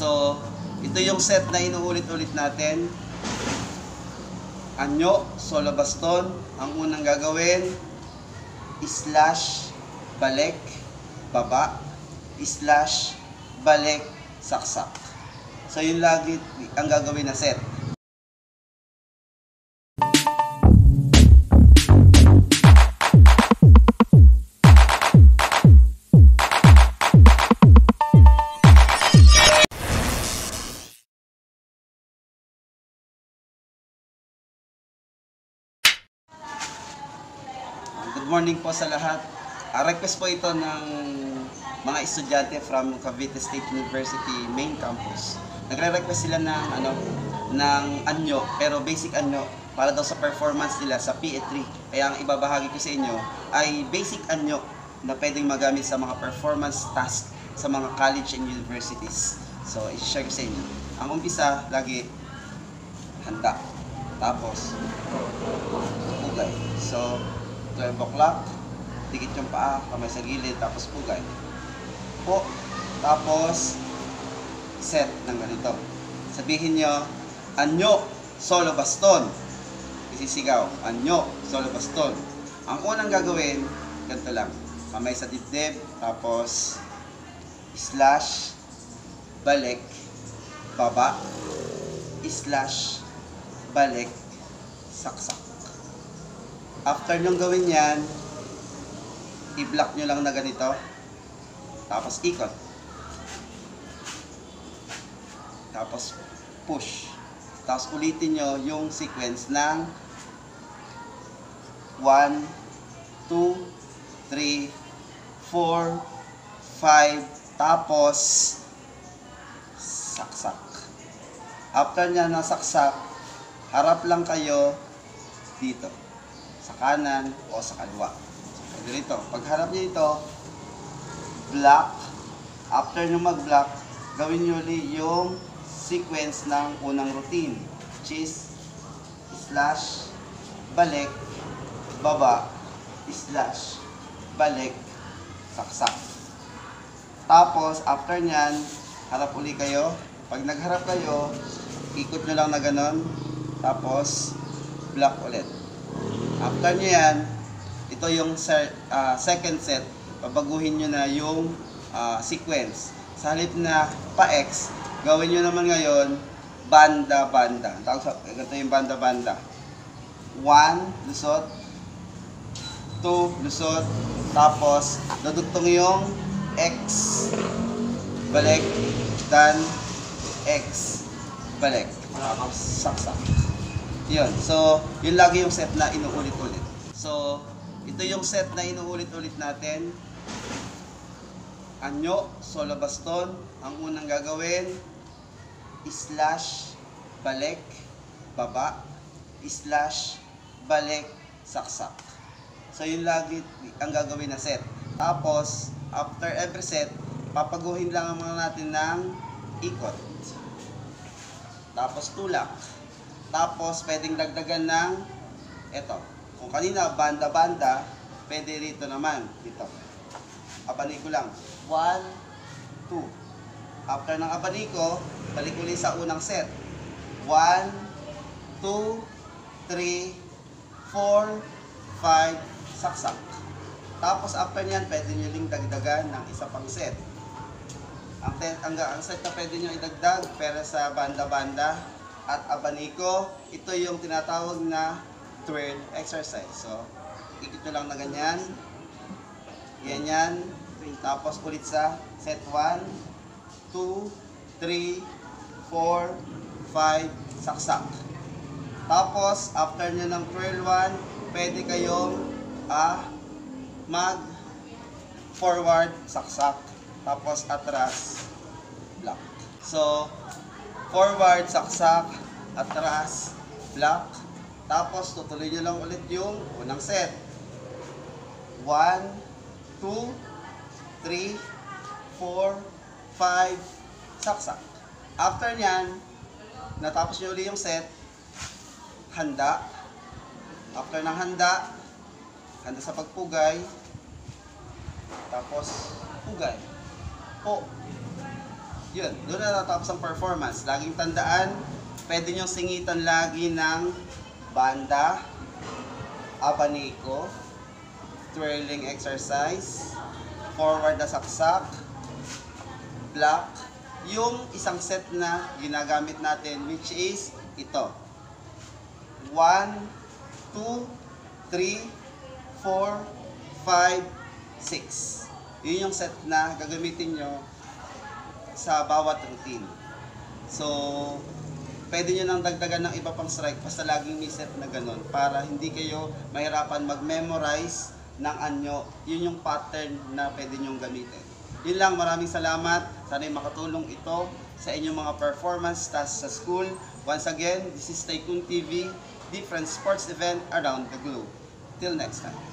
So, ito yung set na inuulit-ulit natin. Anyo, solo baston. Ang unang gagawin, slash, balik, baba, slash, balik, saksak. So, yun lagi ang gagawin na set. Good morning po sa lahat. Request po ito ng mga estudyante from Cavite State University main campus. Nagre-request sila ng anyo, pero basic anyo para daw sa performance nila sa PE3. Kaya ang ibabahagi ko sa inyo ay basic anyo na pwedeng magamit sa mga performance task sa mga college and universities. So, i-share ko sa inyo. Ang umpisa, lagi handa. Tapos, pugay. So, 12 o'clock, dikit yung paa, kamay sa gilid, tapos pugay. Po, tapos set ng ganito. Sabihin nyo, anyo, solo baston. Isisigaw, anyo, solo baston. Ang unang gagawin, ganito lang. Kamay sa dibdib, tapos slash, balik, baba, slash, balik, saksak. After nyong gawin yan, i-block nyo lang na ganito. Tapos ikot. Tapos push. Tapos ulitin nyo yung sequence ng 1, 2, 3, 4, 5. Tapos saksak. After nya na saksak, harap lang kayo dito. Sa kanan o sa kaliwa. So, dito. Pagharap niyo ito, block. After nyo mag-block, gawin nyo ulit yung sequence ng unang routine, which is slash, balik, baba, slash, balik, saksak. Tapos, after nyan, harap ulit kayo. Pag nagharap kayo, ikot nyo lang na ganon. Tapos, block ulit. After nyo yan, ito yung second set, babaguhin nyo na yung sequence. Sa halip na pa-X, gawin nyo naman ngayon, banda-banda. Ito yung banda-banda. 1, lusot. 2, lusot. Tapos, dudugtong yung X, balik, dan, X, balik. Tapos, saksak. Yun. So, yun lagi yung set na inuulit-ulit. So, ito yung set na inuulit-ulit natin. Anyo, solo baston. Ang unang gagawin, slash, balik, baba, slash, balik, saksak. So, yun lagi ang gagawin na set. Tapos, after every set, papaguhin lang natin ng ikot. Tapos, tulak. Tapos, pwedeng dagdagan ng eto. Kung kanina, banda-banda, pwede rito naman. Dito. Abaniko lang. 1, 2. After ng abaniko, balik ulit sa unang set. 1, 2, 3, 4, 5, saksak. Tapos, after nyan, pwede nyo ling dagdagan ng isa pang set. Ang set na pwede nyo idagdag, pero sa banda-banda, at abaniko, ito yung tinatawag na twirl exercise. So, ikot nyo lang na ganyan. Ganyan. Tapos ulit sa set 1, 2, 3, 4, 5, saksak. Tapos, after nyo ng twirl 1, pwede kayong mag forward, saksak. Tapos, atras, block. So, forward, saksak, atras, block. Tapos, tutuloy nyo lang ulit yung unang set. 1, 2, 3, 4, 5, saksak. After nyan, natapos nyo ulit yung set, handa. After ng handa sa pagpugay. Tapos, pugay. Po. Yun, doon na natapos ang performance. Laging tandaan, pwede nyo singitan lagi ng banda, abaniko, twirling exercise, forward na saksak, block, yung isang set na ginagamit natin, which is ito. 1, 2, 3, 4, 5, 6. Yun yung set na gagamitin nyo sa bawat routine. So, pwede nyo nang dagdagan ng iba pang strike basta laging may set na ganun para hindi kayo mahirapan mag-memorize ng anyo. Yun yung pattern na pwede nyo gamitin. Yun lang, maraming salamat. Sana'y makatulong ito sa inyong mga performance tasks sa school. Once again, this is Tycoon TV, different sports event around the globe. Till next time.